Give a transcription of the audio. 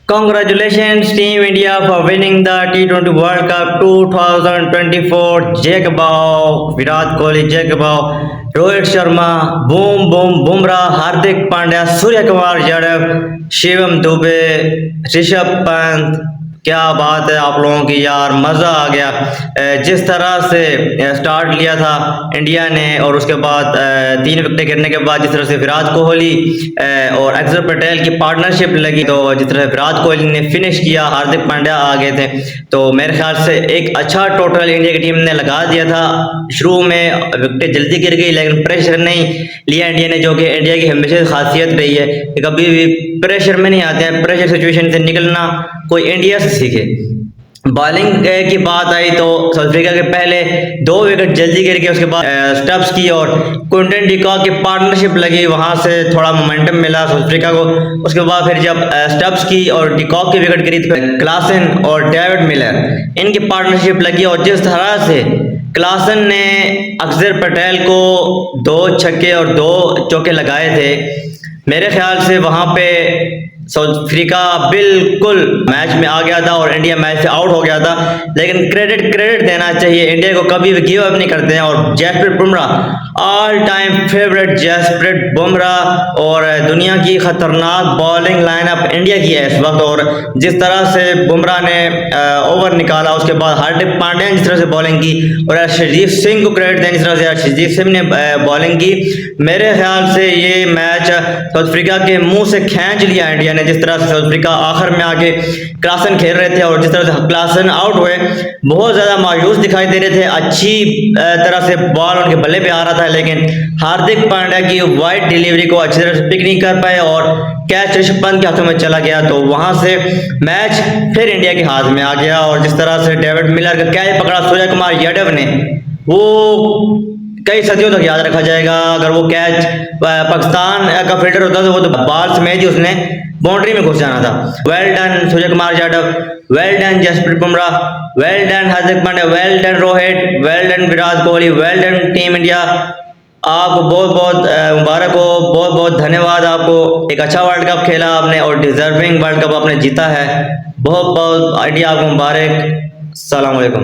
Congratulations, Team India, for winning the T20 World Cup 2024. Jake Baum, Virat Kohli, Jake Baum, Rohit Sharma, Boom Boom, Bumrah, Hardik Pandya, Surya Kumar Yadav, Shivam Dube, Rishabh Pant. क्या बात है आप लोगों की यार, मज़ा आ गया। जिस तरह से स्टार्ट लिया था इंडिया ने और उसके बाद 3 विकेट गिरने के बाद जिस तरह से विराट कोहली और अक्षर पटेल की पार्टनरशिप लगी, तो जिस तरह से विराट कोहली ने फिनिश किया, हार्दिक पांड्या आ गए थे, तो मेरे ख्याल से एक अच्छा टोटल इंडिया की टीम ने लगा दिया था। शुरू में विकेट जल्दी गिर गई लेकिन प्रेशर नहीं लिया इंडिया ने, जो कि इंडिया की हमेशा खासियत रही है कि कभी भी प्रेशर में नहीं आते हैं। प्रेशर सिचुएशन से निकलना कोई इंडिया से सीखे। बॉलिंग की बात आई तो साउथ अफ्रीका के पहले 2 विकेट जल्दी गिर गए, उसके बाद स्टब्स की और क्विंटन डिकॉक की पार्टनरशिप लगी, वहां से थोड़ा मोमेंटम मिला साउथ अफ्रीका को। उसके बाद फिर जब स्टब्स की और डिकॉक की विकेट गिरी तो क्लासन और डेविड मिलर इनकी पार्टनरशिप लगी, और जिस तरह से क्लासन ने अक्षर पटेल को 2 छक्के और 2 चौके लगाए थे, मेरे ख्याल से वहां पे साउथ अफ्रीका बिल्कुल मैच में आ गया था और इंडिया मैच से आउट हो गया था। लेकिन क्रेडिट देना चाहिए, इंडिया को कभी भी गिव अप नहीं करते हैं। और Jasprit Bumrah all time favourite, Jasprit Bumrah, और दुनिया की खतरनाक बॉलिंग लाइनअप इंडिया की है इस वक्त। और जिस तरह से बुमराह ने ओवर निकाला, उसके बाद हार्दिक पांड्या ने जिस तरह से बॉलिंग की, और अर्शदीप सिंह को क्रेडिट दें जिस तरह से अर्शदीप सिंह ने बॉलिंग की, मेरे ख्याल से ये मैच साउथ अफ्रीका के मुंह से खींच लिया इंडिया ने। जिस तरह से साउथ अफ्रीका आखिर में आके क्लासन खेल रहे थे और जिस तरह से क्लासन आउट हुए, बहुत ज्यादा मायूस दिखाई दे रहे थे। अच्छी तरह से बॉल उनके बल्ले पे आ रहा था, लेकिन हार्दिक पांड्या की वाइड डिलीवरी को अच्छी तरह से पिक नहीं कर पाए और कैच ऋषभ पंत के हाथों में चला गया, तो वहां से मैच फिर इंडिया के हाथ में आ गया। और जिस तरह से डेविड मिलर का कैच पकड़ा सूर्य कुमार यादव ने, वो कई सदियों तक याद रखा जाएगा। अगर वो कैच पाकिस्तान का फील्डर होता तो वो तो बाल समेत ही उसने बाउंड्री में घुस जाना था। Well done Surya Kumar Yadav, well done Jasprit Bumrah, well done Hardik Pandya, well done Rohit, well done Virat Kohli, well done team India. आपको बहुत बहुत मुबारक हो, बहुत बहुत धन्यवाद आपको। एक अच्छा वर्ल्ड कप खेला आपने और डिजर्विंग वर्ल्ड कप आपने जीता है। बहुत बहुत इंडिया आपको मुबारक। अस्सलाम वालेकुम।